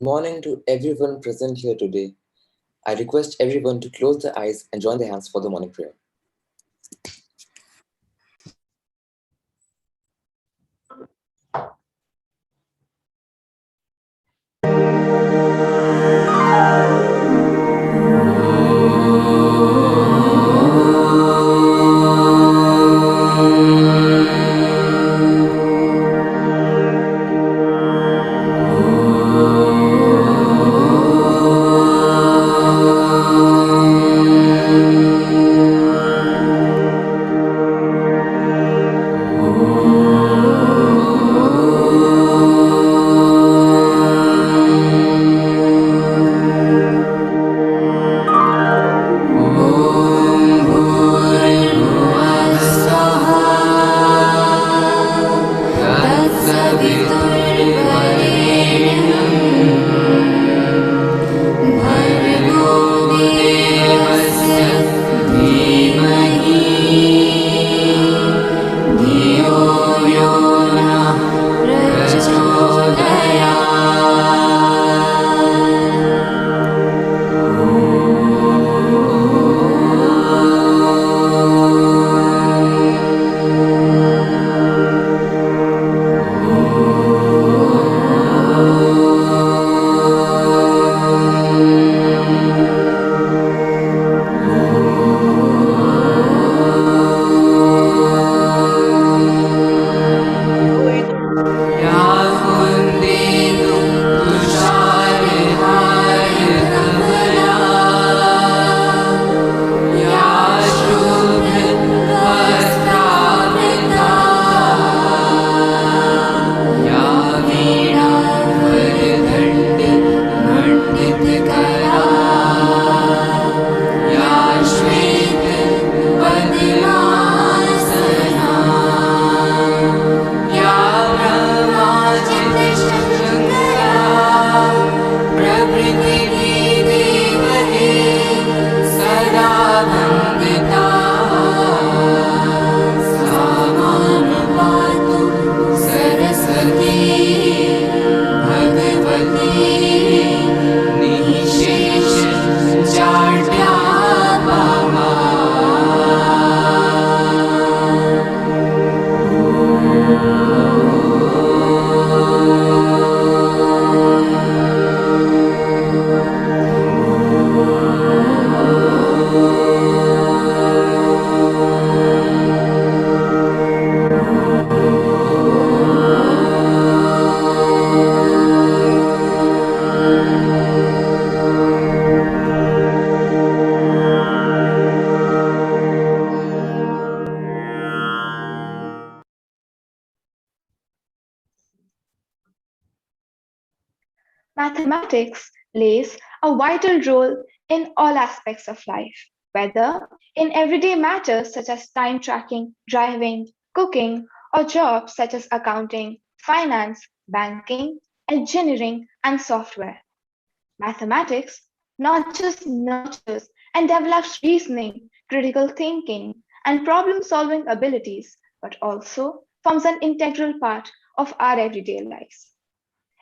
morning to everyone present here today. I request everyone to close their eyes and join their hands for the morning prayer. Mathematics plays a vital role in all aspects of life, whether in everyday matters such as time tracking, driving, cooking, or jobs such as accounting, finance, banking, engineering, and software. Mathematics not just nurtures and develops reasoning, critical thinking, and problem solving abilities, but also forms an integral part of our everyday lives.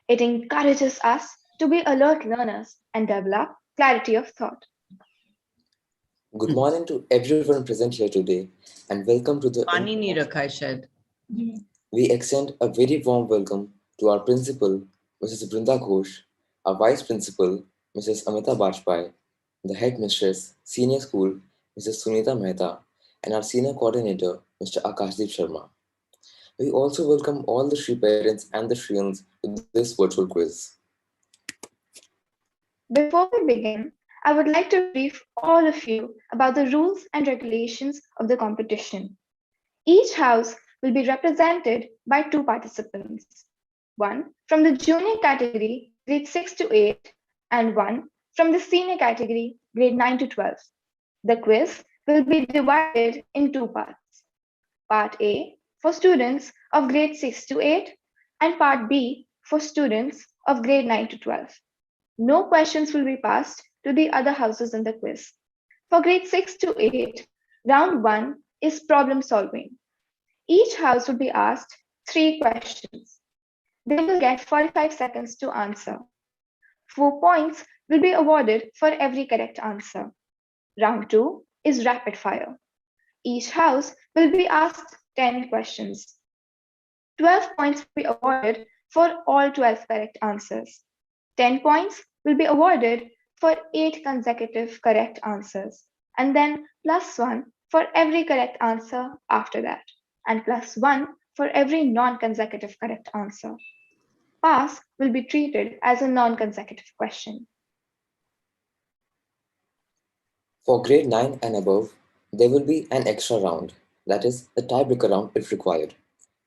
It encourages us to be alert learners and develop clarity of thought. Good morning to everyone present here today and welcome to the. पानी नहीं रखा है शायद. We extend a very warm welcome to our principal, Mrs. Brinda Ghosh, our vice principal, Mrs. Amita Bajpai, the headmistress, senior school, Mrs. Sunita Mehta, and our senior coordinator, Mr. Akashdeep Sharma. We also welcome all the Shri parents and the Shriyans to this virtual quiz. Before we begin, I would like to brief all of you about the rules and regulations of the competition. Each house will be represented by two participants, one from the junior category, grade 6 to 8, and one from the senior category, grade 9 to 12. The quiz will be divided in two parts. Part A for students of grade 6 to 8 and Part B for students of grade 9 to 12. No questions will be passed to the other houses in the quiz. For grade 6 to 8, round 1 is problem solving. Each house will be asked 3 questions. They will get 45 seconds to answer. 4 points will be awarded for every correct answer. Round 2 is rapid fire. Each house will be asked 10 questions. 12 points will be awarded for all 12 correct answers. 10 points will be awarded for 8 consecutive correct answers, and then plus 1 for every correct answer after that, and plus 1 for every non consecutive correct answer. Pass will be treated as a non consecutive question. For grade 9 and above, there will be an extra round, that is, a tiebreaker round if required.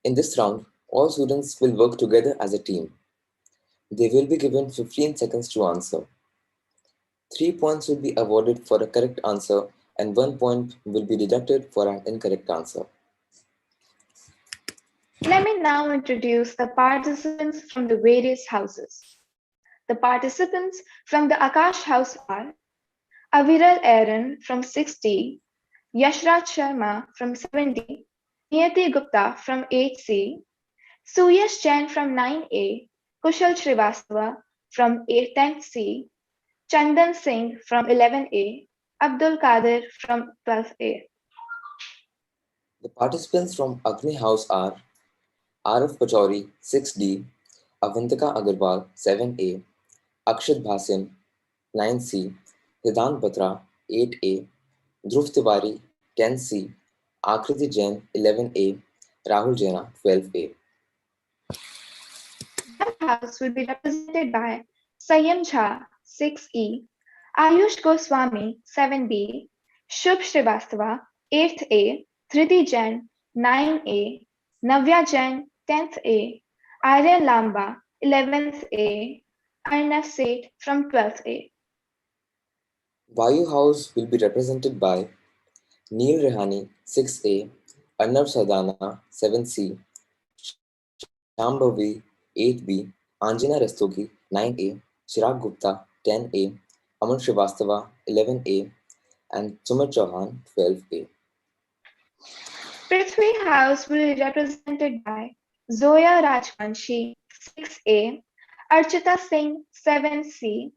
In this round, all students will work together as a team. They will be given 15 seconds to answer. 3 points will be awarded for a correct answer, and 1 point will be deducted for an incorrect answer. Let me now introduce the participants from the various houses. The participants from the Akash house are Aviral Aaron from 6D, Yashraj Sharma from 7D, Niyati Gupta from 8C, Suyash Jain from 9A, Kushal Srivastava from 10C, Chandan Singh from 11A, Abdul Qadir from 12A. The participants from Agni House are Arif Pachauri 6D, Avantika Agarwal 7A, Akshat Bhasin 9C, Hidant Batra 8A, Dhruv Tiwari 10C, Akriti Jain 11A, Rahul Jaina 12A. Girl House will be represented by Sayam Jha 6E, Ayush Goswami 7B, Shubh Srivastava 8th A, Dhriti Jain 9A, Navya Jain 10th A, Aryan Lamba 11th A, Arnav Seth from 12th A. Vayu House will be represented by Neil Rehani 6A, Arnav Sadana 7C, Shambhavi 8B, Anjana Rastogi 9A, Chirag Gupta 10A, Aman Srivastava 11A, and Sumit Chauhan 12A. Prithvi House will be represented by Zoya Rajvanshi 6A, Archita Singh 7C,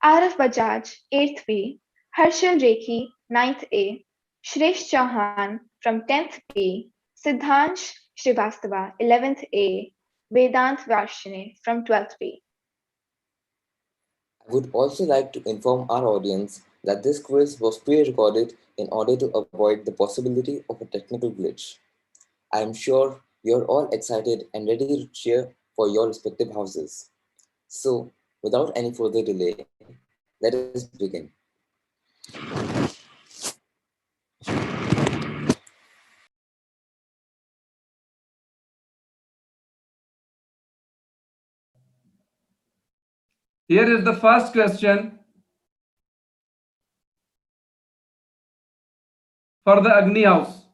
Arif Bajaj 8th B, Harshal Rekhi 9th A, Shresh Chauhan from 10th B, Siddhansh Srivastava 11th A, Vedant Varshine from 12th B. I would also like to inform our audience that this quiz was pre-recorded in order to avoid the possibility of a technical glitch. I am sure you're all excited and ready to cheer for your respective houses. So, without any further delay, let us begin. Here is the first question for the Agni House.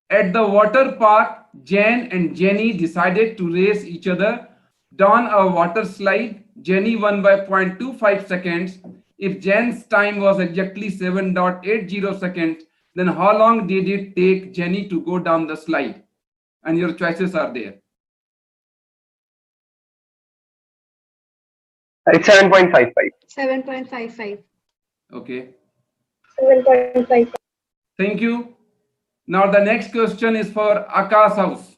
At the water park, Jan and Jenny decided to race each other down a water slide. Jenny won by 0.25 seconds. If Jan's time was exactly 7.80 seconds, then how long did it take Jenny to go down the slide? And your choices are there. It's 7.55. 7.55. Okay. 7.55. Thank you. Now the next question is for Akash House.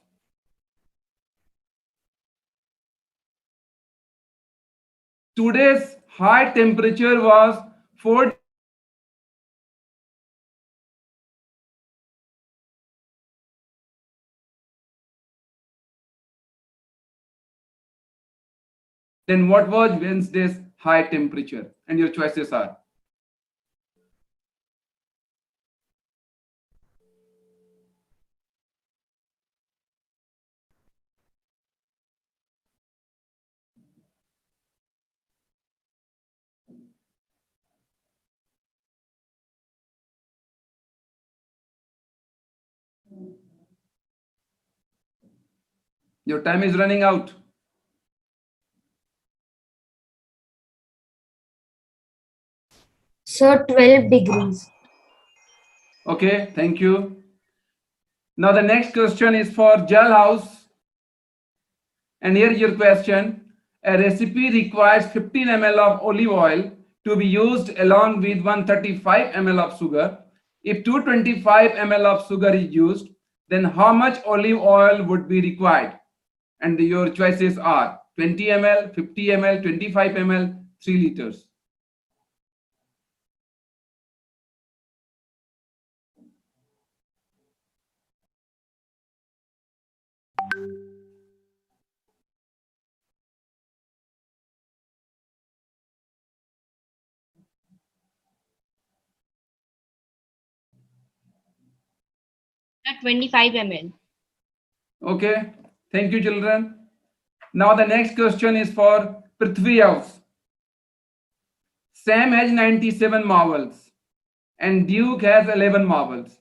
Today's high temperature was 4 then what was Wednesday's high temperature? And your choices are your time is running out. So 12 degrees. Okay, thank you. Now the next question is for Jal House. And here your question. A recipe requires 15 ml of olive oil to be used along with 135 ml of sugar. If 225 ml of sugar is used, then how much olive oil would be required? And your choices are 20 ml, 50 ml, 25 ml, 3 liters. At 25 ml. Okay, thank you, children. Now the next question is for Prithvi House. Sam has 97 marbles and Duke has 11 marbles.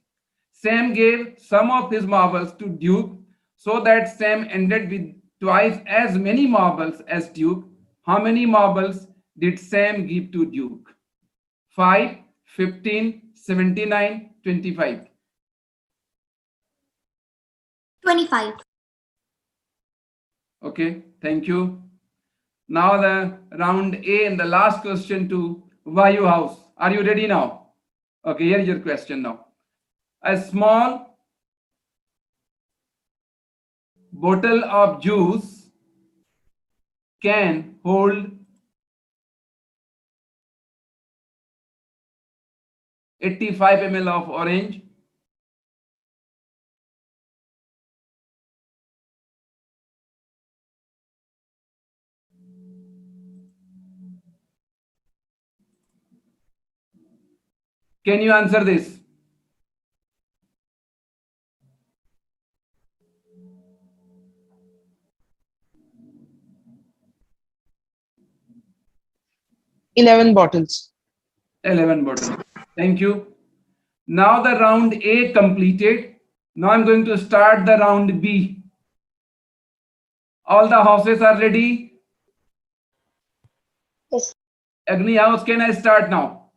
Sam gave some of his marbles to Duke so that Sam ended with twice as many marbles as Duke. How many marbles did Sam give to Duke? 5, 15, 79, 25. 25. Okay, thank you. Now the round A and the last question to Vayu House. Are you ready now? Okay, here is your question now. A small bottle of juice can hold 85 ml of orange, can you answer this? Eleven bottles. 11 bottles. Thank you. Now the round A completed. Now I'm going to start the round B. All the houses are ready. Yes. Agni House, can I start now?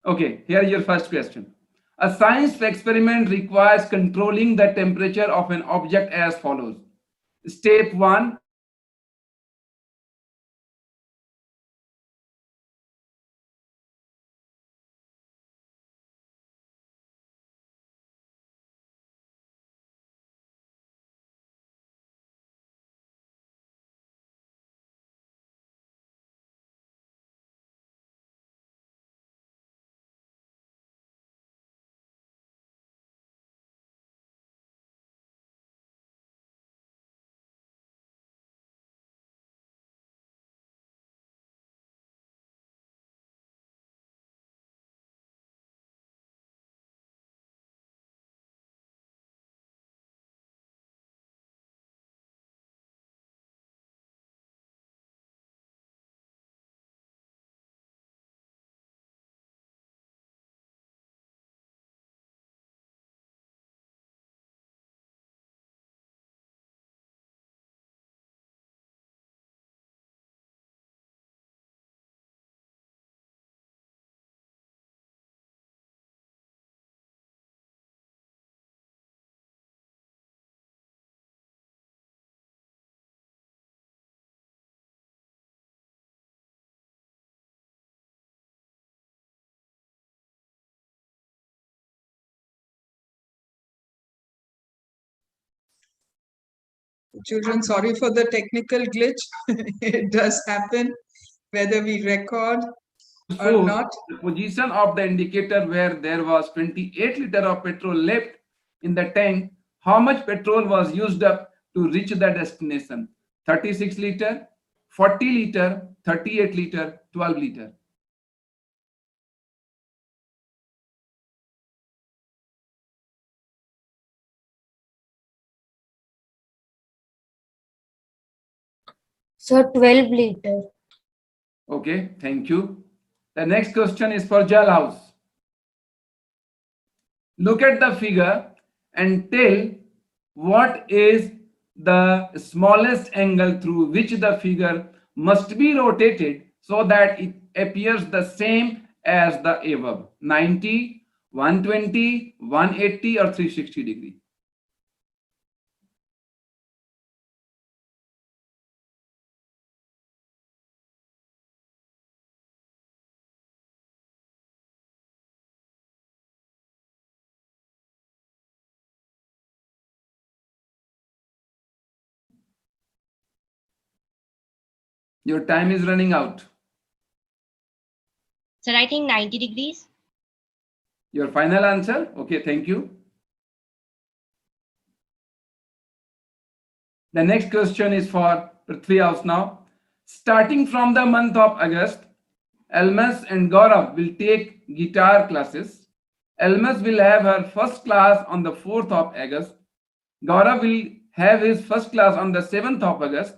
Okay, here is your first question. A science experiment requires controlling the temperature of an object as follows. Step 1, control the temperature of the object. Step 2, control the temperature of the object. Step 3, control the temperature of the object. Step 4, control the temperature of the object. Step 5, control the temperature of the object. Step 6, control the temperature of the object. Step 7, control the temperature of the object. Step 8, control the temperature of the object. Step 9, control the temperature of the object. Step 10, control the temperature of the object. Step 11, control the temperature of the object. Step 12, control the temperature of the object. Step 13, control the temperature of the object. Step 14, control the temperature of the object. Step 15, control the temperature of the object. Step 16, control the temperature of the object. Step 17, control the temperature of the object. Step 18, control the temperature of the object. Step 19, control the temperature of the object. Children, sorry for the technical glitch. It does happen whether we record or Shows not. the position of the indicator where there was 28 liter of petrol left in the tank. How much petrol was used up to reach the destination? 36 liter, 40 liter, 38 liter, 12 liter. So 12 liter. Okay, thank you. The next question is for Jal House. Look at the figure and tell what is the smallest angle through which the figure must be rotated so that it appears the same as the above. 90, 120, 180 or 360 degree. Your time is running out. Sir, I think 90 degrees. Your final answer? Okay, thank you. The next question is for Prithvi House now. Starting from the month of August, Elmas and Gaurav will take guitar classes. Elmas will have her first class on the 4th of August. Gaurav will have his first class on the 7th of August.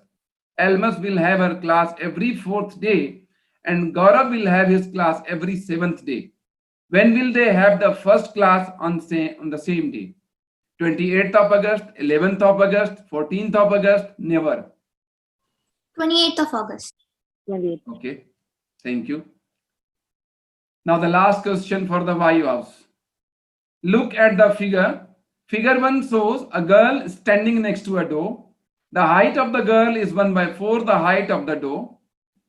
Elmas will have her class every 4th day, and Gaurav will have his class every 7th day. When will they have the first class on the same day? 28th of August, 11th of August, 14th of August, never. 28th of August. 28. Okay, thank you. Now the last question for the Y house. Look at the figure. Figure 1 shows a girl standing next to a door. The height of the girl is 1/4 the height of the door.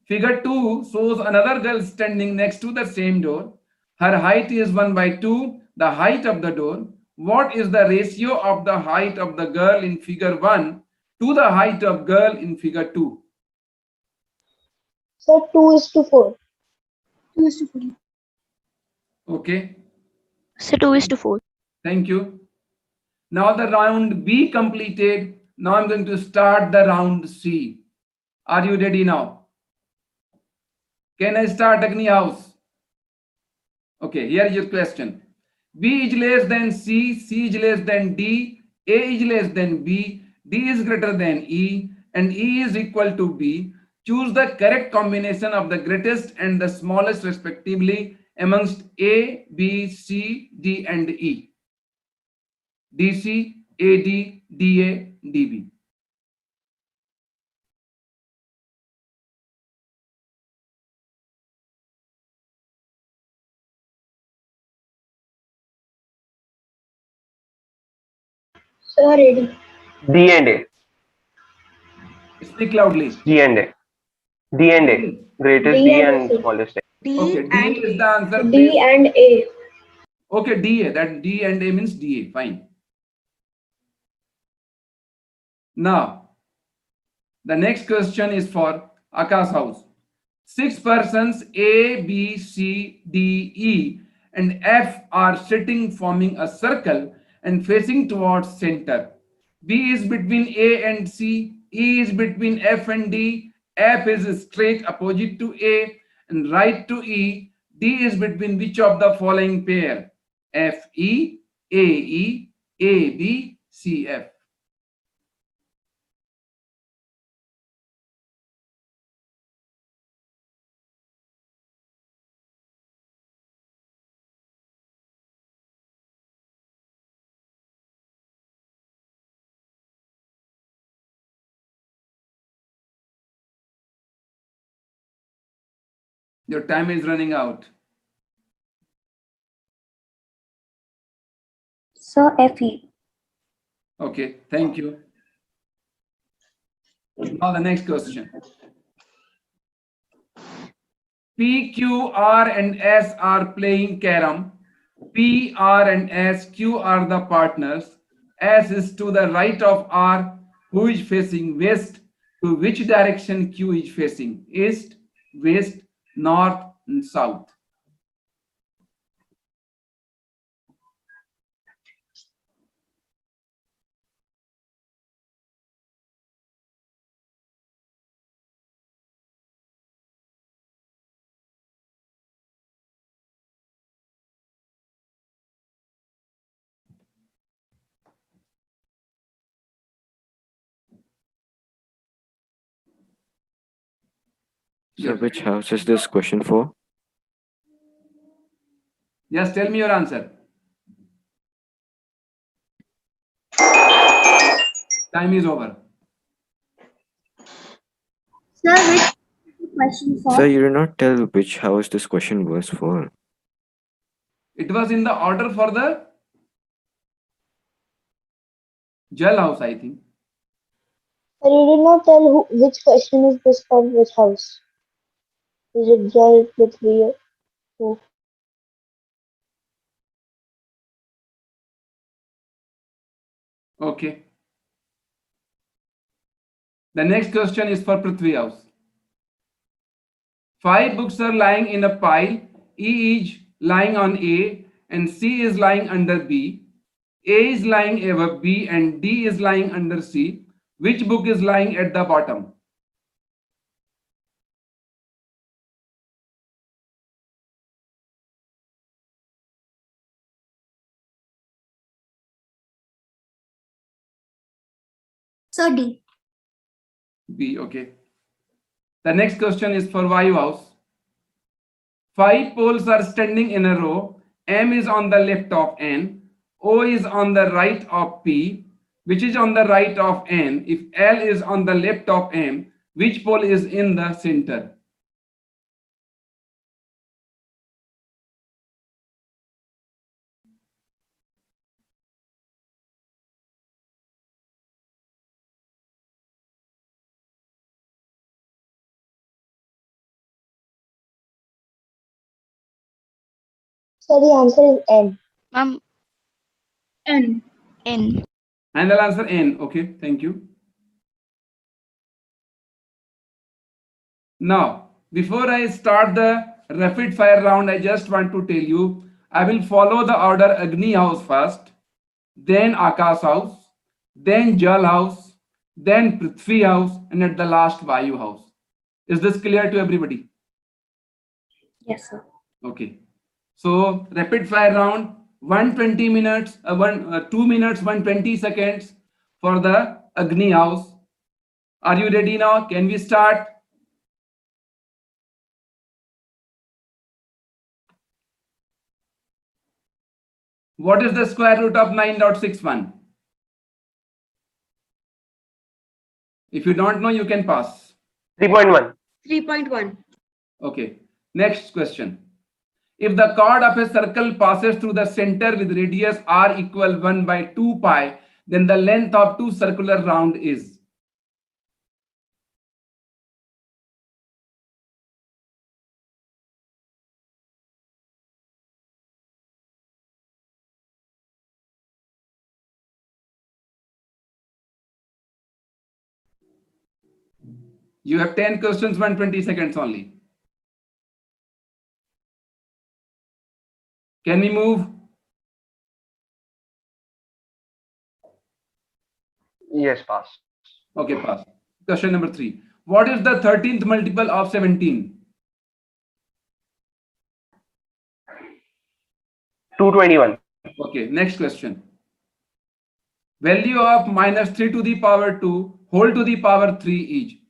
Figure 2 shows another girl standing next to the same door. Her height is 1/2 the height of the door. What is the ratio of the height of the girl in figure 1 to the height of girl in figure 2? Sir, 2:4. 2:4. Okay, So 2:4. thank you. Now the round B completed. Now I'm going to start the round C. Are you ready now? Can I start Agni House? Okay, here is your question. B is less than C, C is less than D, A is less than B, D is greater than E, and E is equal to B. Choose the correct combination of the greatest and the smallest respectively amongst A, B, C, D, and E. DC, AD, DA, DB. Sir, ready. D and A. Speak loudly. D and A. D and A. Greatest D D and and A. smallest A. Okay, D and is A. the answer, D please. and A. Okay, DA. That D and A means DA. Fine. Now, the next question is for Akash House. 6 persons A, B, C, D, E, and F are sitting forming a circle and facing towards center. B is between A and C, E is between F and D, F is straight opposite to A and right to E. D is between which of the following pair? F, E, A, E, A, B, C, F. Your time is running out. So FE. Okay, thank you. Now the next question. P, Q, R, and S are playing carom. P, R, and S, Q are the partners. S is to the right of R, who is facing west. To which direction Q is facing? East, west, north, and south. So, which house is this question for? Just tell me your answer. Time is over. Sir, which question for? Sir, you did not tell which house this question was for. It was in the order for the Jal house, I think. Sir, you did not tell which question is this for which house. Is it Jal, Prithvi, who? Okay. The next question is for Prithvi house. 5 books are lying in a pile. E is lying on A and C is lying under B. A is lying above B and D is lying under C. Which book is lying at the bottom? Sir, D. B, okay. The next question is for Vayu House. 5 poles are standing in a row. M is on the left of N. O is on the right of P. Which is on the right of N? If L is on the left of M, which pole is in the center? So the answer is N. Ma'am, N. N. And I'll answer N. Okay, thank you. Now, before I start the rapid fire round, I just want to tell you, I will follow the order Agni house first, then Akash house, then Jal house, then Prithvi house, and at the last Vayu house. Is this clear to everybody? Yes, sir. Okay. So rapid fire round, 120 minutes, 2 minutes, 120 seconds for the Agni house. Are you ready now? Can we start? What is the square root of 9.61? If you don't know, you can pass. 3.1. 3.1. Okay. Next question. If the chord of a circle passes through the center with radius r equal 1 by 2 pi, then the length of two circular round is? You have 10 questions, 120 seconds only. Can we move? Yes, pass. Okay, pass. Question number 3. What is the 13th multiple of 17? 221. Okay, next question. Value of minus 3 to the power 2 whole to the power 3 each.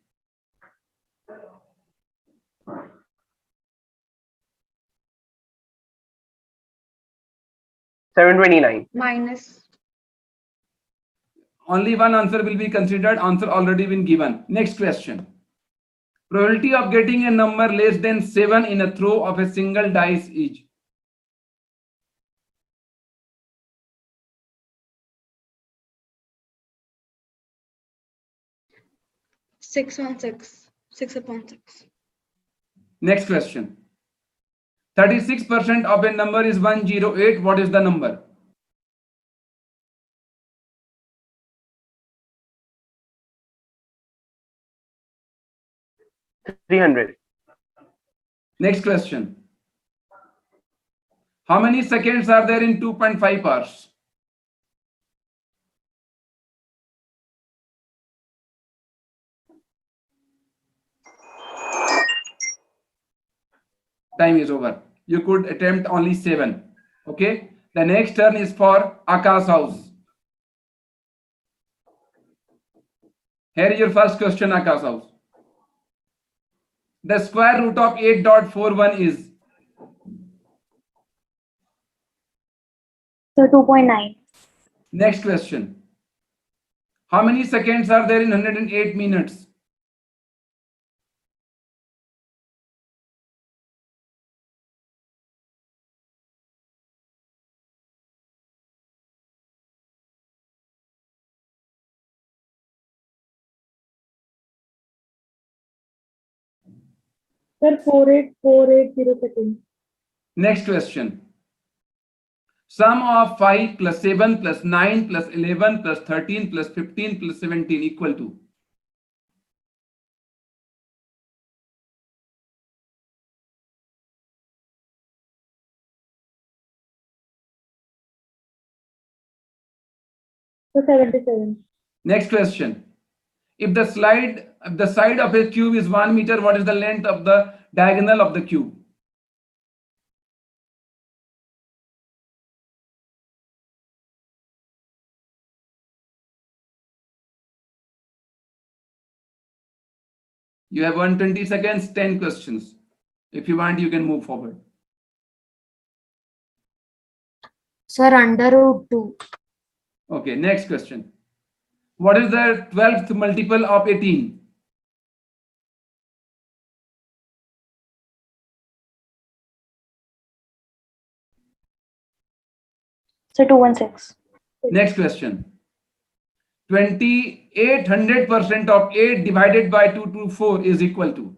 $729. Minus. Only one answer will be considered. Answer already been given. Next question. Probability of getting a number less than 7 in a throw of a single dice each. Six on six. 6/6. Next question. 36% of a number is 108. What is the number? $300. Next question. How many seconds are there in 2.5 hours? Time is over. You could attempt only 7. Okay. The next turn is for Akash house. Here is your first question, Akash house. The square root of 8.41 is? So 2.9. Next question. How many seconds are there in 108 minutes? Sir, 48480 seconds. Next question. Sum of 5 plus 7 plus 9 plus 11 plus 13 plus 15 plus 17 equal to? So 77. Next question. If the side of a cube is 1 meter, what is the length of the diagonal of the cube? You have 120 seconds, 10 questions. If you want, you can move forward. Sir, under root 2. Okay, next question. What is the 12th multiple of 18? So 216. Next question. 2800% of 8 divided by 224 is equal to?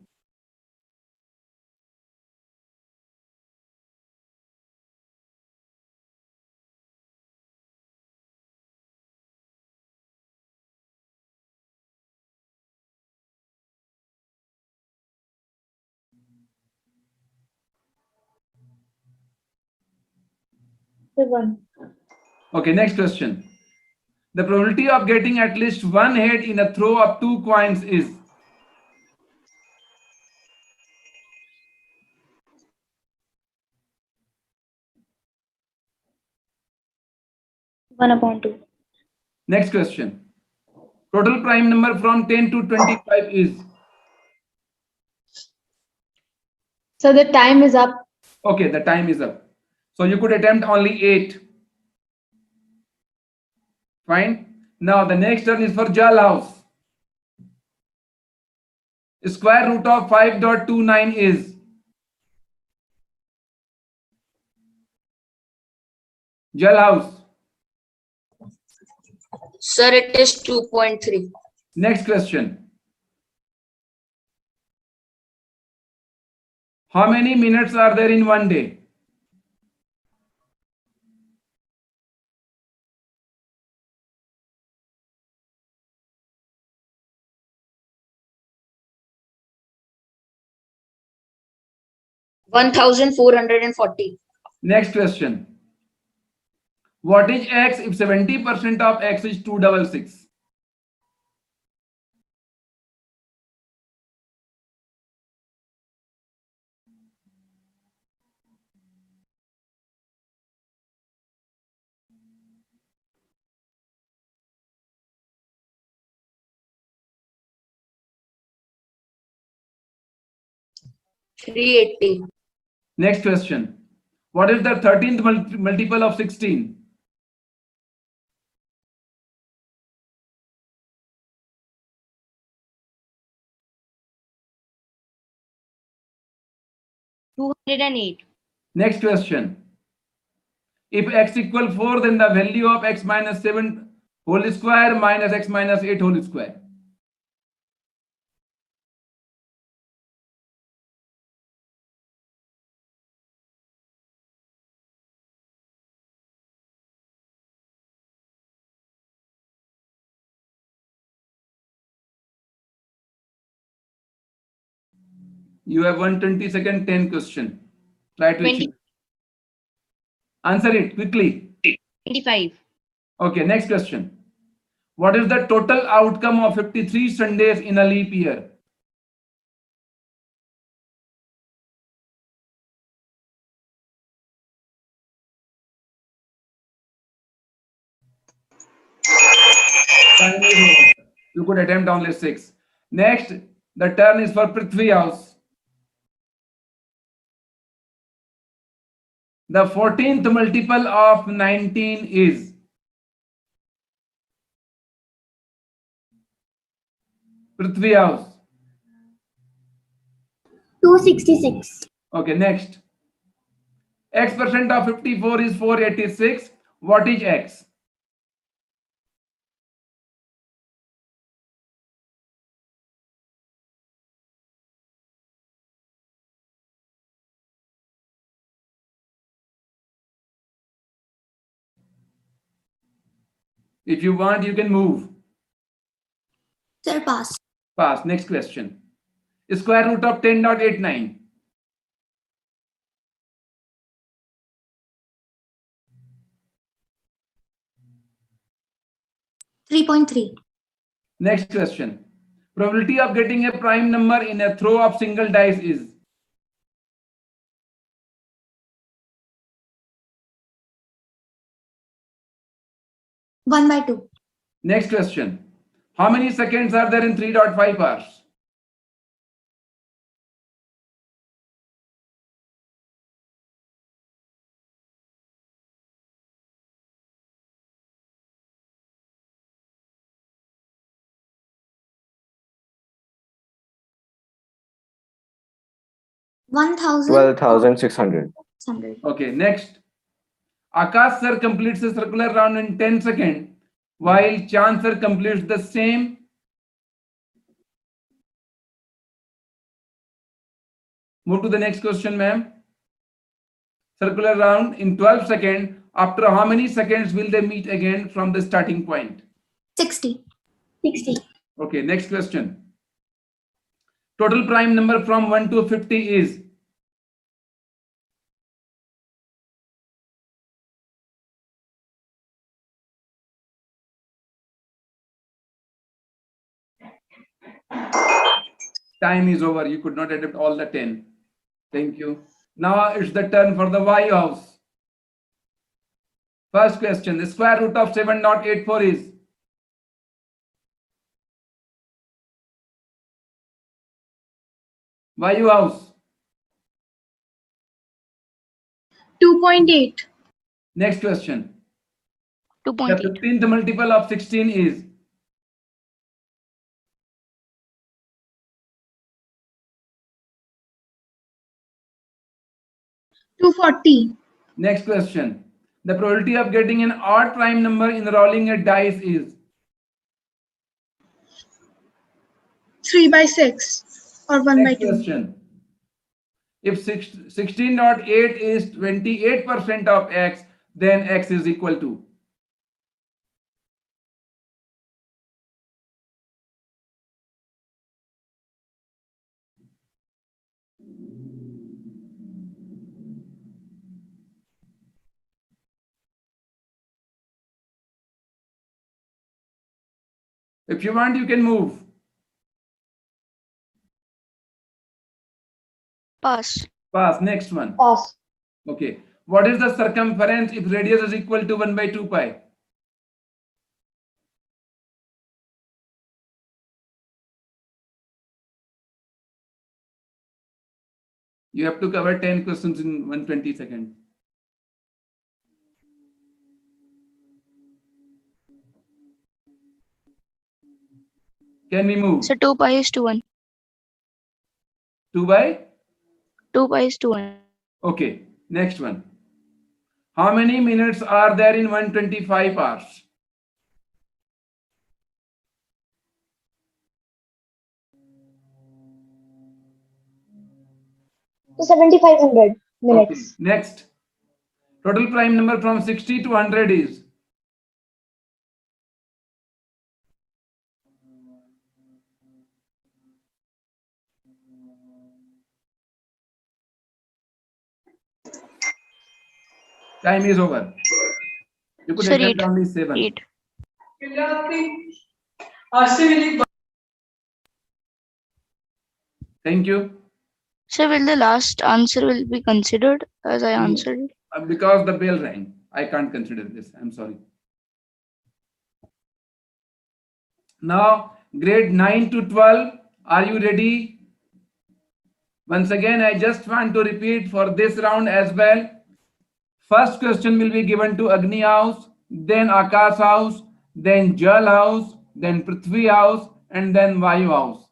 So 1. Okay, next question. The probability of getting at least one head in a throw of 2 coins is? One upon 2. Next question. Total prime number from 10 to 25 is? So the time is up. Okay, the time is up. So you could attempt only 8. Fine. Now the next turn is for jailhouse. Square root of 5.29 is? Jailhouse. Sir, it is 2.3. Next question. How many minutes are there in one day? One 1,440. Next question. What is x if 70% of x is 266? Three 380. Next question. What is the 13th multiple of 16? $208. Next question. If x equal 4, then the value of x minus 7 whole square minus x minus 8 whole square. You have 120 second, 10 question. Try to 20. achieve. Answer it quickly. 25. Okay, next question. What is the total outcome of 53 Sundays in a leap year? Time is over. You could attempt only 6. Next, the turn is for Prithvi House. The 14th multiple of 19 is? Prithvi House. 266. Okay, next. X% of 54 is 486. What is X? If you want, you can move. Sir, pass. Pass. Next question. Square root of 10.89. 3.3. Next question. Probability of getting a prime number in a throw of single dice is? One by 2. Next question. How many seconds are there in 3.5 hours? One thousand 12,600. 600. Okay, next. Akash sir completes a circular round in 10 seconds, while Chand sir completes the same. Move to the next question, ma'am. Circular round in 12 seconds. After how many seconds will they meet again from the starting point? 60. 60. Okay, next question. Total prime number from 1 to 50 is? Time is over. You could not attempt all the 10. Thank you. Now it's the turn for the Y house. First question. The square root of 7.84 is? Y house. 2.8. Next question. The 2.8. 15th multiple of 16 is? $240. Next question. The probability of getting an odd prime number in rolling a dice is? 3 by 6 or 1 by Next 2. question. If 16.8 is 28% of x, then x is equal to? If you want, you can move. Pass. Pass. Next one. Pass. Okay. What is the circumference if radius is equal to 1 by 2 pi? You have to cover 10 questions in 120 seconds. Can we move? So 2 pi is to 1. 2 by? 2 pi is to 1. Okay. Next one. How many minutes are there in 125 hours? So 7,500 Okay. minutes. Next. Total prime number from 60 to 100 is? Time is over. You could Sir, attempt 8. only 7. 8. Thank you. So will the last answer will be considered as I No. answered it? Because the bell rang, I can't consider this. I'm sorry. Now, grade 9 to 12, are you ready? Once again, I just want to repeat for this round as well. First question will be given to Agni house, then Akash house, then Jal house, then Prithvi house, and then Vayu house.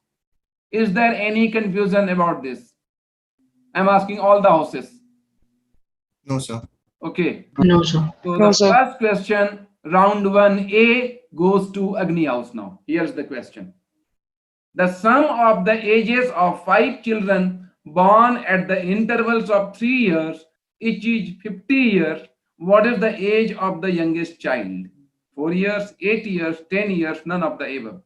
Is there any confusion about this? I'm asking all the houses. No, sir. Okay. No, sir. So the first question, round 1A, goes to Agni house now. Here's the question. The sum of the ages of 5 children born at the intervals of 3 years, each is 50 years. What is the age of the youngest child? 4 years, 8 years, 10 years, none of the above.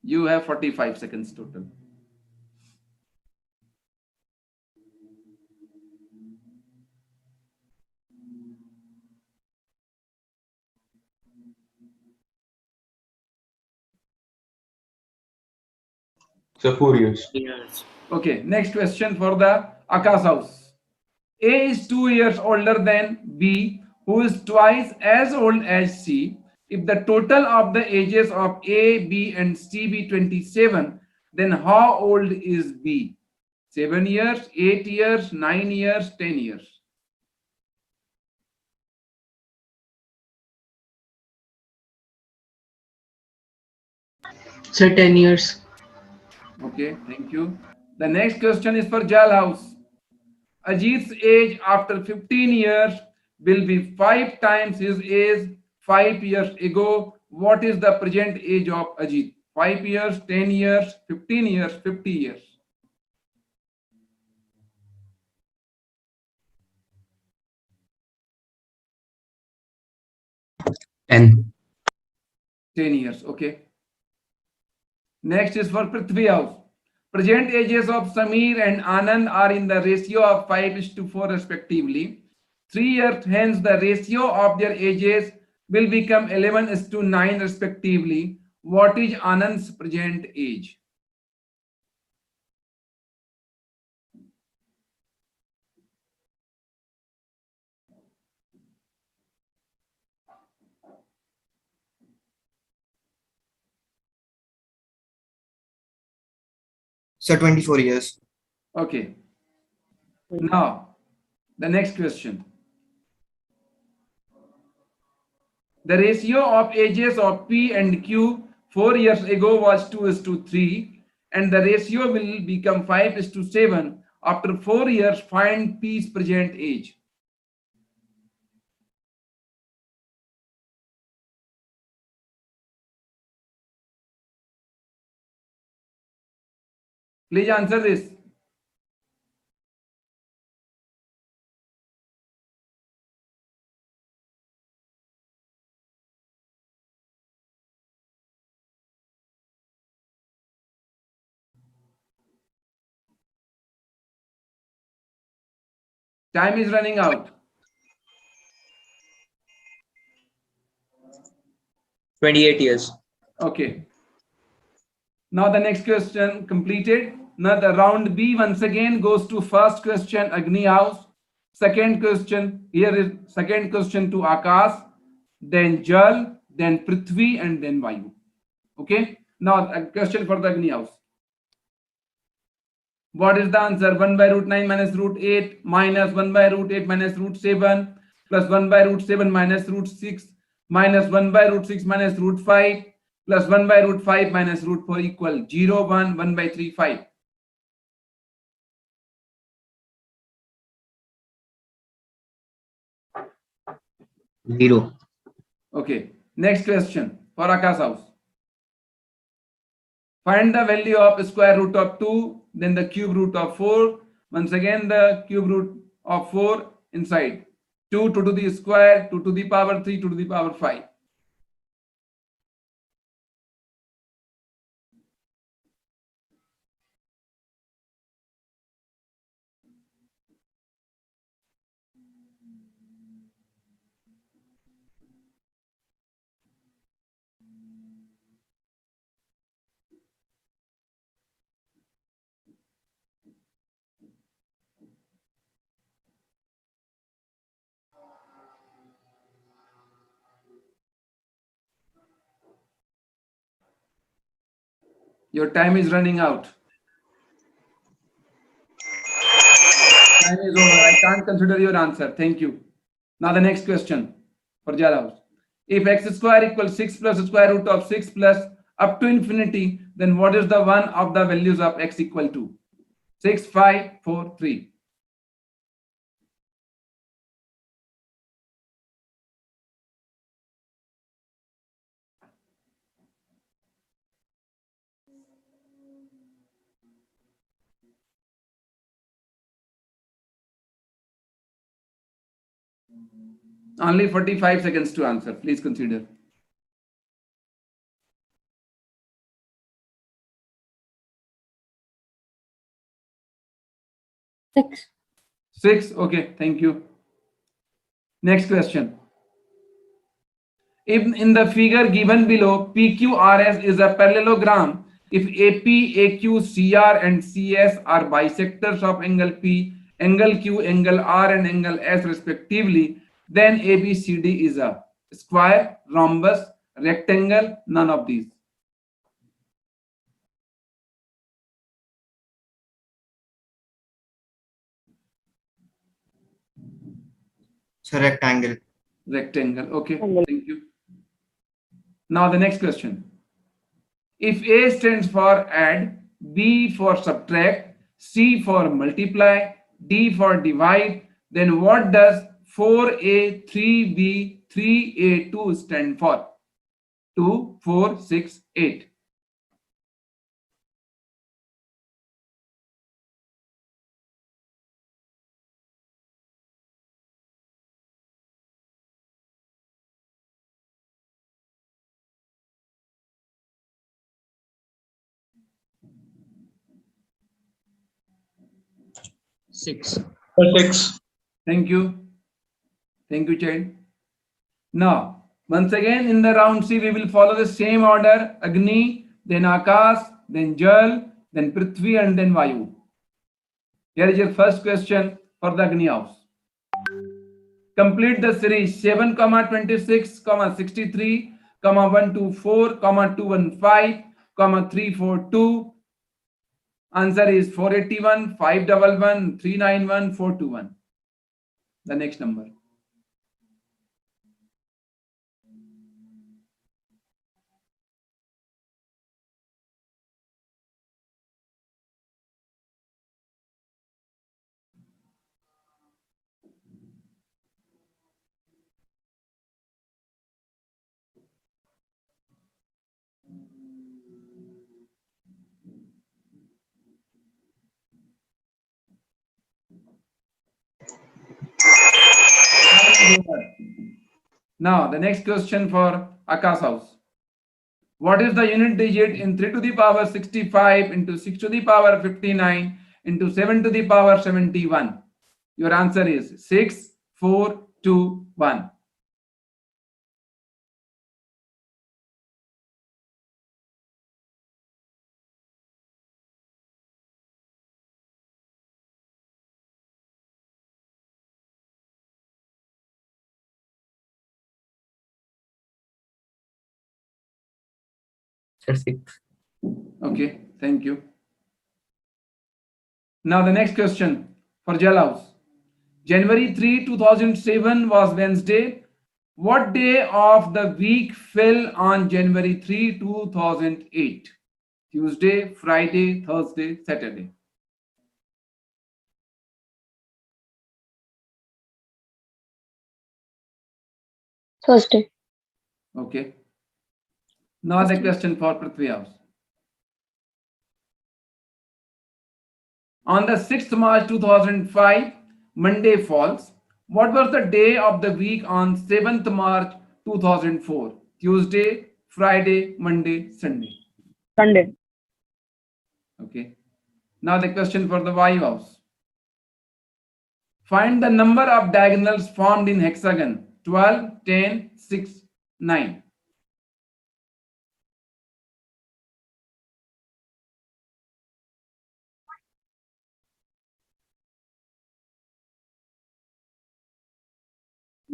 You have 45 seconds total. So 4 years. Years. Okay, next question for the Akash house. A is 2 years older than B, who is twice as old as C. If the total of the ages of A, B, and C be 27, then how old is B? 7 years, 8 years, 9 years, 10 years. So 10 years. Okay, thank you. The next question is for Jal house. Ajit's age after 15 years will be 5 times his age 5 years ago. What is the present age of Ajit? 5 years, 10 years, 15 years, 50 years. 10. 10 years, okay. Next is for Prithvi house. Present ages of Samir and Anand are in the ratio of 5:4 respectively. 3 years hence the ratio of their ages will become 11:9 respectively. What is Anand's present age? So 24 years. Okay. Now, the next question. The ratio of ages of P and Q 4 years ago was 2:3, and the ratio will become 5:7. After 4 years, find P's present age. Please answer this. Time is running out. 28 years. Okay. Now the next question completed. Now the round B once again goes to first question Agni house. Second question, here is second question to Akash, then Jal, then Prithvi, and then Vayu. Okay. Now a question for the Agni house. What is the answer? 1 by root 9 minus root 8 minus 1 by root 8 minus root 7 plus 1 by root 7 minus root 6 minus 1 by root 6 minus root 5 plus 1 by root 5 minus root 4 equal 0, 1, 1 by 3, 5. 0. Okay. Next question for Akash house. Find the value of square root of 2, then the cube root of 4. Once again, the cube root of 4 inside. 2 to the square, 2 to the power 3, 2 to the power 5. Your time is running out. Time is over. I can't consider your answer. Thank you. Now the next question for Jalaus. If x square equals 6 plus square root of 6 plus up to infinity, then what is the one of the values of x equal to? 6, 5, 4, 3. Only 45 seconds to answer. Please consider. 6. 6. Okay, thank you. Next question. If in the figure given below, PQRS is a parallelogram, If AP, AQ, CR, and CS are bisectors of angle P, angle Q, angle R, and angle S respectively, then ABCD is a square, rhombus, rectangle, none of these. It's a rectangle. Rectangle. Okay, thank you. Now the next question. If A stands for add, B for subtract, C for multiply, D for divide, then what does 4A, 3B, 3A2 stand for? 2, 4, 6, 8. Six. 6. Thank you. Thank you, child. Now, once again in the round C, we will follow the same order. Agni, then Akash, then Jal, then Prithvi, and then Vayu. Here is your first question for the Agni house. Complete the series 7, 26, 63, 124, 215, 342. Answer is 481, 511, 391, 421. The next number. Now, the next question for Akash house. What is the unit digit in 3 to the power 65 into 6 to the power 59 into 7 to the power 71? Your answer is 6, 4, 2, 1. Sir, 6. Okay, thank you. Now the next question for Jalaus. January 3, 2007 was Wednesday. What day of the week fell on January 3, 2008? Tuesday, Friday, Thursday, Saturday. Thursday. Okay. Now the question for Prithvi house. On the 6th March 2005, Monday falls. What was the day of the week on 7th March 2004? Tuesday, Friday, Monday, Sunday. Sunday. Okay. Now the question for the Y house. Find the number of diagonals formed in hexagon. 12, 10, 6, 9.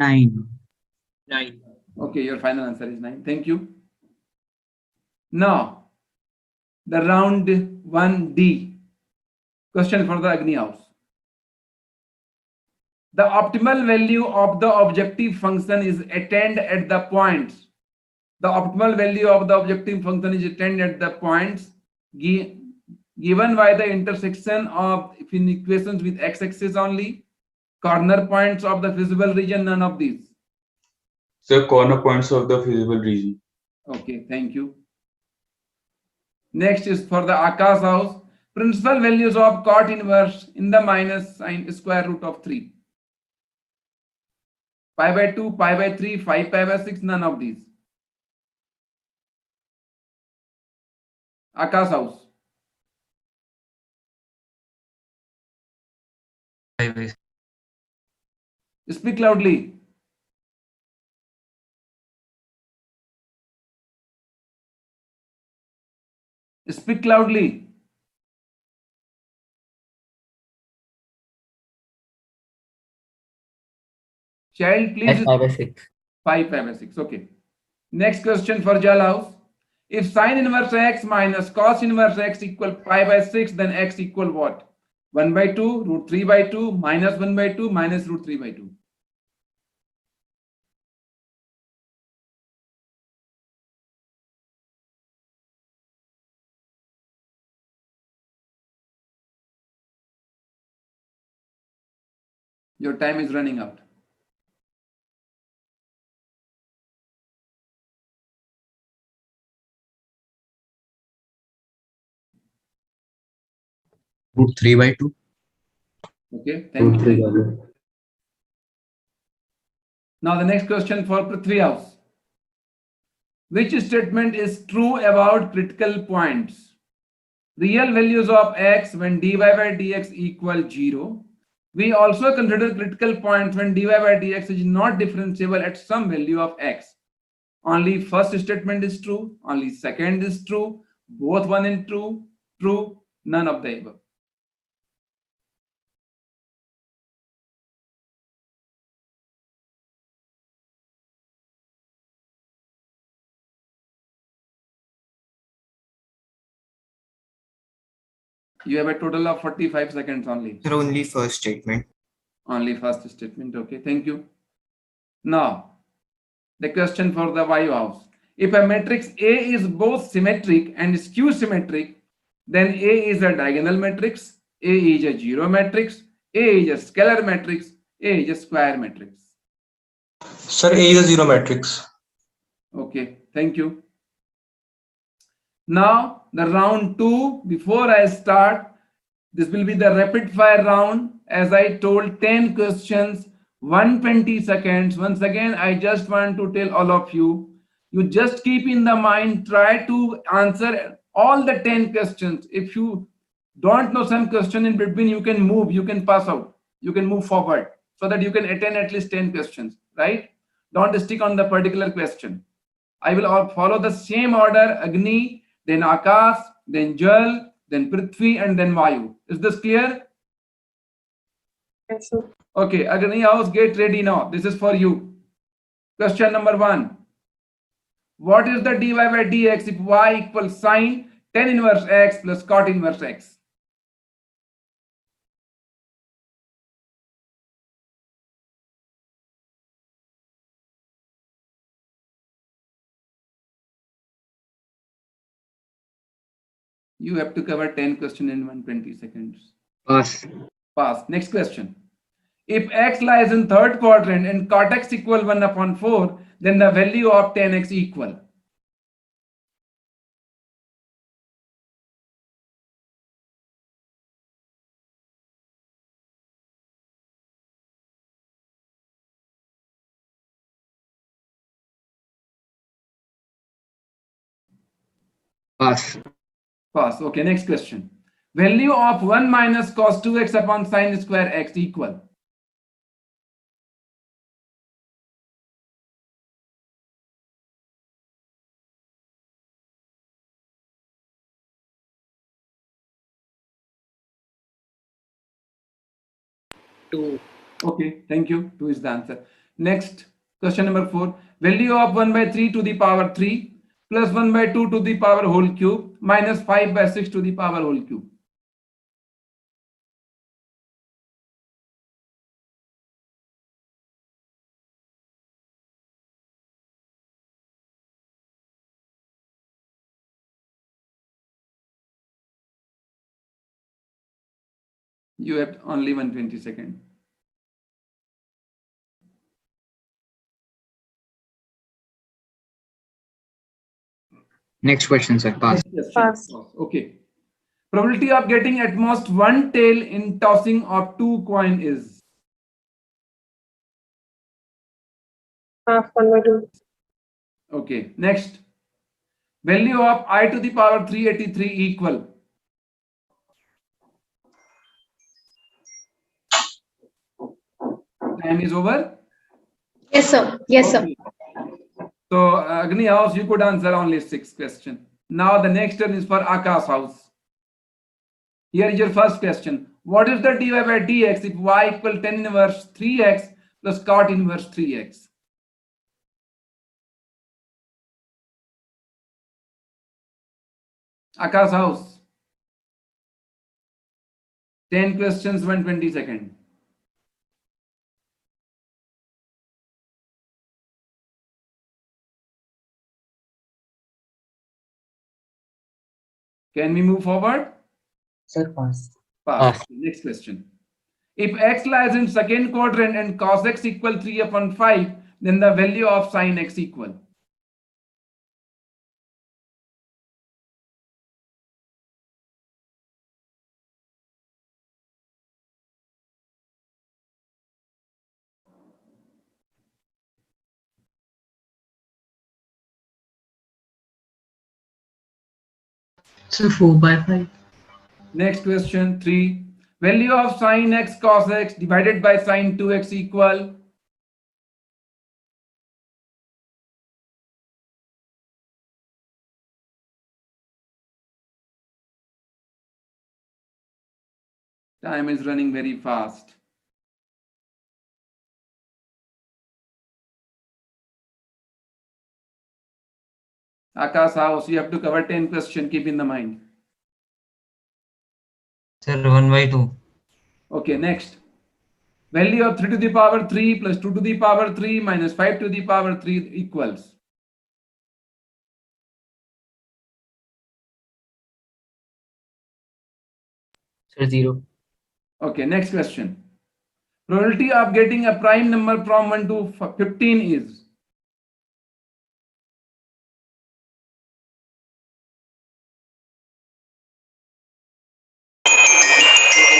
Nine. 9. Okay, your final answer is 9. Thank you. Now, the round 1D. Question for the Agni house. The optimal value of the objective function is attained at the points. The optimal value of the objective function is attained at the points given by the intersection of equations with x-axis only, corner points of the feasible region, none of these. The corner points of the feasible region. Okay, thank you. Next is for the Akash house. Principal values of cot inverse in the minus sign square root of 3. Pi by 2, pi by 3, 5 pi by 6, none of these. Akash house. 5. Speak loudly. Speak loudly. Child, please. 5/6. 5/6. Okay. Next question for Jal House. If sine inverse x minus cos inverse x equal pi/6, then x equal what? 1/2, √3/2, minus 1/2, minus √3/2. Your time is running out. √3/2. Okay, thank you. Now the next question for Prithvi House. Which statement is true about critical points? Real values of x when dy/dx equal 0. We also consider critical points when dy/dx is not differentiable at some value of x. Only first statement is true, only second is true, both one and true, none of the above. You have a total of 45 seconds only. Sir, only first statement. Only first statement. Okay, thank you. Now, the question for the Y house. If a matrix A is both symmetric and skew symmetric, then A is a diagonal matrix, A is a zero matrix, A is a scalar matrix, A is a square matrix. Sir, A is a zero matrix. Okay, thank you. Now, the round 2, before I start, this will be the rapid fire round. As I told, 10 questions, 120 seconds. Once again, I just want to tell all of you, you just keep in the mind, try to answer all the 10 questions. If you don't know some question in between, you can move, you can pass out, you can move forward so that you can attend at least 10 questions, right? Don't stick on the particular question. I will follow the same order: Agni, then Akash, then Jal, then Prithvi, and then Vayu. Is this clear? Yes, sir. Okay, Agni house, get ready now. This is for you. Question number 1. What is the dy/dx if y equals sine tan inverse x plus cot inverse x? You have to cover 10 questions in 120 seconds. Pass. Pass. Next question. If x lies in third quadrant and cot x equal 1/4, then the value of tan x equal. Pass. Pass. Okay, next question. Value of 1 minus cos 2x upon sine square x equal. Two. Okay, thank you. 2 is the answer. Next, question number 4. Value of 1/3 to the power 3 plus 1/2 to the power whole cube minus 5/6 to the power whole cube. You have only 120 seconds. Next question, sir. Pass. Pass. Okay. Probability of getting at most one tail in tossing of 2 coin is Half 1/2. okay. Next, value of I to the power 383 equal. Time is over. Yes, sir. Yes, sir. So Agni house, you could answer only 6 questions. Now the next turn is for Akash house. Here is your first question. What is the dy by dx if y equal tan inverse 3x plus cot inverse 3x? Akash house. 10 questions, 120 seconds. Can we move forward? Sir, pass. Pass. Next question. If x lies in second quadrant and cos x equal 3 upon 5, then the value of sin x equal. So 4/5. Next question 3. Value of sin x cos x divided by sin 2x equal. Time is running very fast. Akash house, you have to cover 10 questions, keep in the mind. Sir, 1/2. Okay, next. Value of 3 to the power 3 plus 2 to the power 3 minus 5 to the power 3 equals. Sir, 0. Okay, next question. Probability of getting a prime number from 1 to 15 is.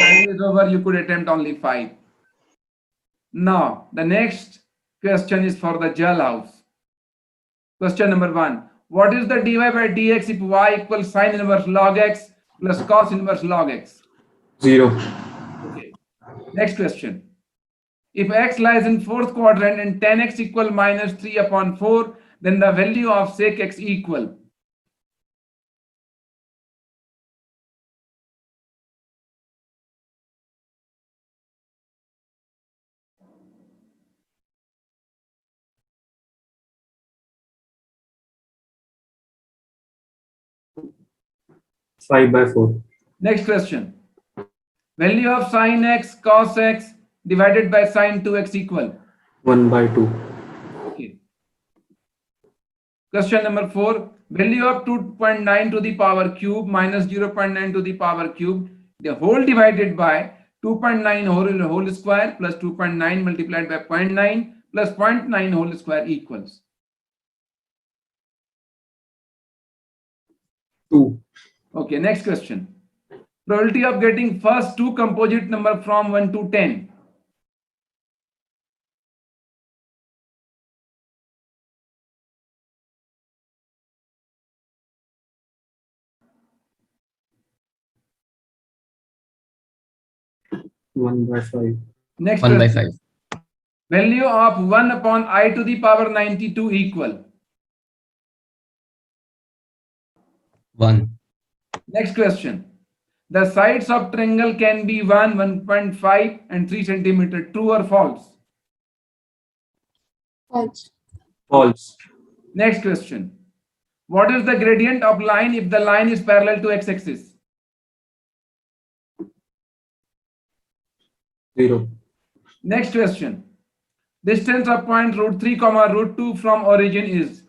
Time is over, you could attempt only 5. Now, the next question is for the Jal house. Question number 1. What is the dy by dx if y equals sin inverse log x plus cos inverse log x? 0. Okay. Next question. If x lies in fourth quadrant and tan x equal minus 3 upon 4, then the value of sec x equal. Five by 4. Next question. Value of sin x cos x divided by sin 2x equal. 1/2. Okay. Question number 4. Value of 2.9 to the power cube minus 0.9 to the power cube. The whole divided by 2.9 whole square plus 2.9 multiplied by 0.9 plus 0.9 whole square equals. 2. Okay, next question. Probability of getting first two composite number from 1 to 10. One by 5. Next 1/5. question. Value of 1 upon I to the power 92 equal. 1. Next question. The sides of triangle can be 1, 1.5 and 3 centimeter. True or false? False. False. Next question. What is the gradient of line if the line is parallel to x-axis? 0. Next question. Distance of point root 3 comma root 2 from origin is.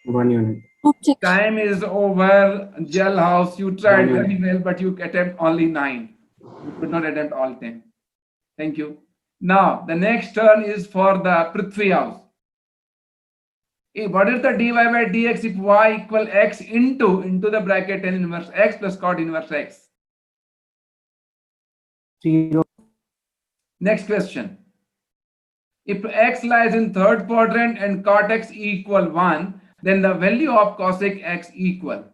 1 unit. Time is over. Gel house, you tried 1 very unit. well, but you attempt only 9. You could not attempt all 10. Thank you. Now, the next turn is for the Prithvi house. What is the dy by dx if y equal x into the bracket tan inverse x plus cot inverse x? 0. Next question. If x lies in third quadrant and cot x equal 1, then the value of cosec x equal.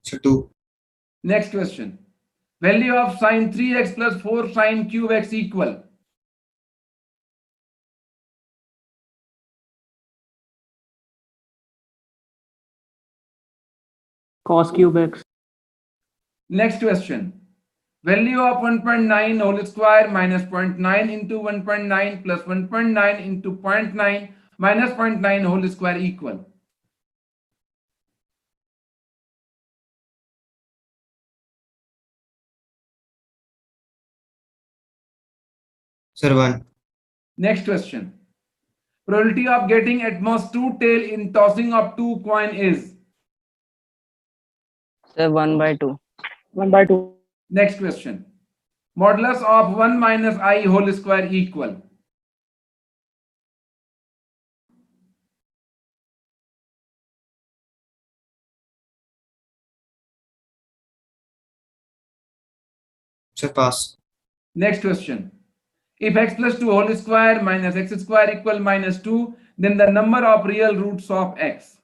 So 2. Next question. Value of sine 3x plus 4 sine cube x equal. Cos cube x. Next question. Value of 1.9 whole square minus 0.9 into 1.9 plus 1.9 into 0.9 minus 0.9 whole square equal. Sir, 1. Next question. Probability of getting at most 2 tail in tossing of 2 coin is? Sir, 1/2. 1/2. Next question. Modulus of 1 minus I whole square equal. Sir, pass. Next question. If x plus 2 whole square minus x square equal minus 2, then the number of real roots of x.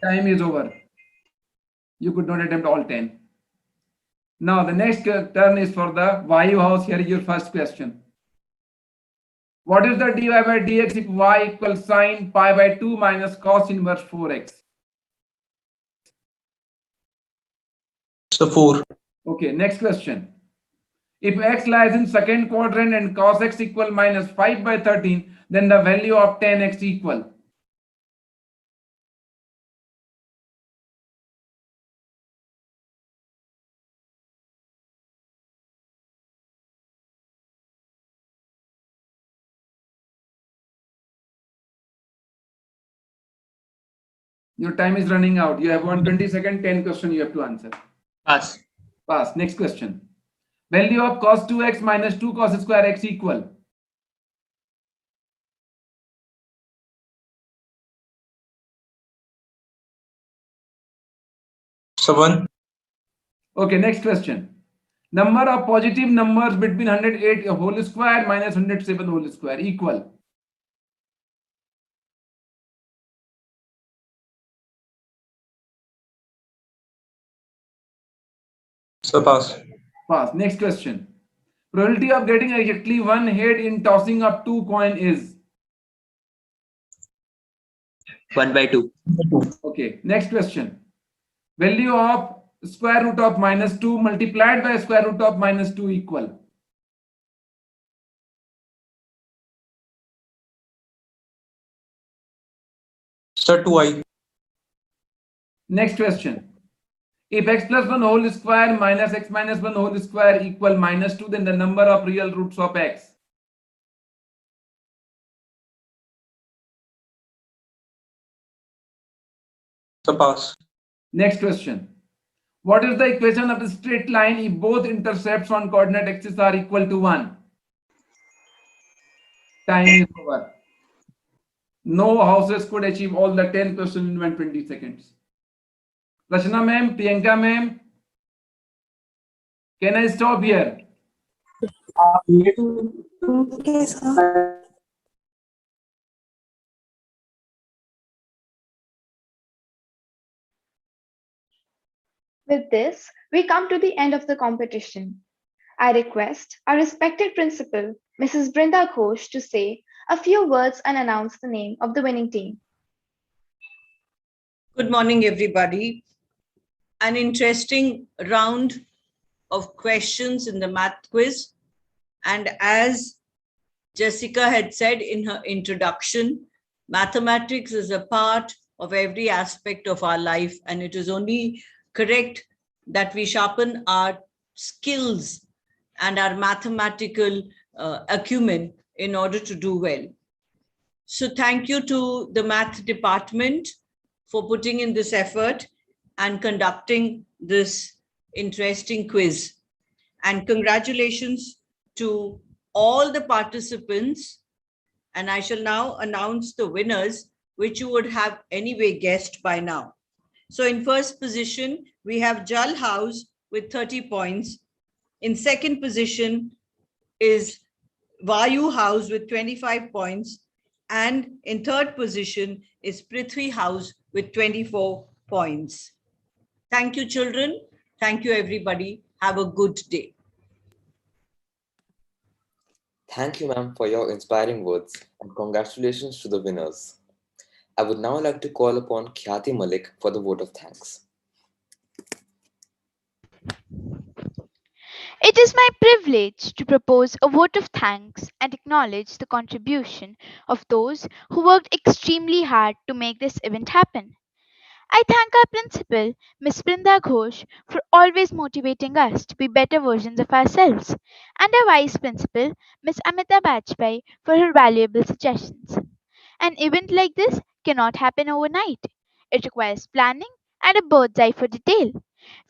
Time is over. You could not attempt all 10. Now the next turn is for the Vayu house. Here is your first question. What is the dy by dx if y equals sine pi by 2 minus cos inverse 4x? So 4. Okay, next question. If x lies in second quadrant and cos x equal minus 5 by 13, then the value of 10x equal. Your time is running out. You have 120 seconds, 10 questions you have to answer. Pass. Pass. Next question. Value of cos 2x minus 2 cos square x equal. So 1. Okay, next question. Number of positive numbers between 108 whole square minus 107 whole square equal. So pass. Pass. Next question. Probability of getting exactly one head in tossing up 2 coin is? 1/2. Okay, next question. Value of square root of minus 2 multiplied by square root of minus 2 equal. So 2i. Next question. If x plus 1 whole square minus x minus 1 whole square equal minus 2, then the number of real roots of x. So pass. Next question. What is the equation of a straight line if both intercepts on coordinate axis are equal to 1? Time is over. No houses could achieve all the 10 questions in 120 seconds. Rachna ma'am, Priyanka ma'am, can I stop here? Okay, sir. With this, we come to the end of the competition. I request our respected principal, Mrs. Brinda Ghosh, to say a few words and announce the name of the winning team. Good morning, everybody. An interesting round of questions in the math quiz. And as Jessica had said in her introduction, mathematics is a part of every aspect of our life, and it is only correct that we sharpen our skills and our mathematical acumen in order to do well. So thank you to the math department for putting in this effort and conducting this interesting quiz. And congratulations to all the participants. And I shall now announce the winners, which you would have anyway guessed by now. So in first position, we have Jal House with 30 points. In second position is Vayu House with 25 points. And in third position is Prithvi House with 24 points. Thank you, children. Thank you, everybody. Have a good day. Thank you, ma'am, for your inspiring words, and congratulations to the winners. I would now like to call upon Khyati Malik for the vote of thanks. It is my privilege to propose a vote of thanks and acknowledge the contribution of those who worked extremely hard to make this event happen. I thank our principal, Miss Brinda Ghosh, for always motivating us to be better versions of ourselves, and our vice principal, Miss Amita Bajpai, for her valuable suggestions. An event like this cannot happen overnight. It requires planning and a bird's eye for detail.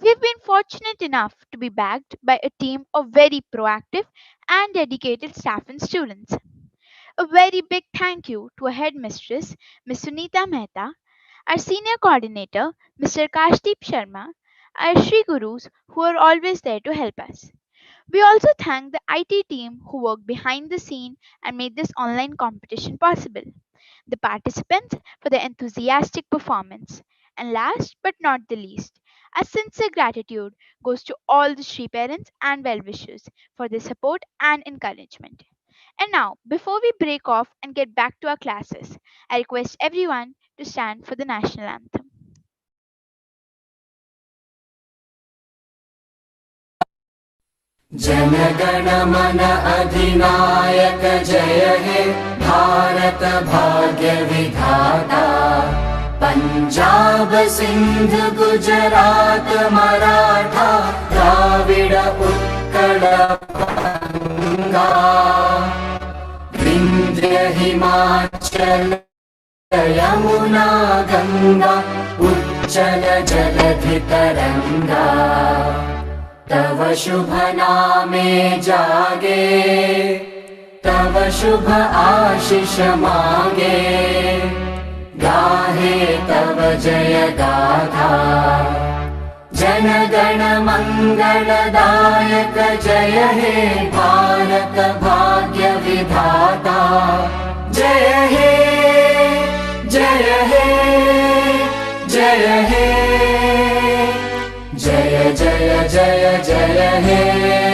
We have been fortunate enough to be backed by a team of very proactive and dedicated staff and students. A very big thank you to our headmistress, Miss Sunita Mehta, our senior coordinator, Mr. Kashdeep Sharma, our Shri Gurus who are always there to help us. We also thank the IT team who worked behind the scene and made this online competition possible, the participants for their enthusiastic performance, and last but not the least, a sincere gratitude goes to all the Shri parents and well wishers for their support and encouragement. And now, before we break off and get back to our classes, I request everyone to stand for the national anthem. जनगण मन अधिनायक जय हे भारत भाग्य विधाता पंजाब सिंध गुजरात मराठा द्राविड उत्कल गंगा विंध्य हिमाचल यमुना गंगा उच्चल जलधि तरंगा तव शुभ नामे जागे तव शुभ आशीष मांगे गाहे तव जय गाथा जन गण मंगलदायक जय हे भारत भाग्य विधाता जय हे जय हे जय हे जय जय जय जय हे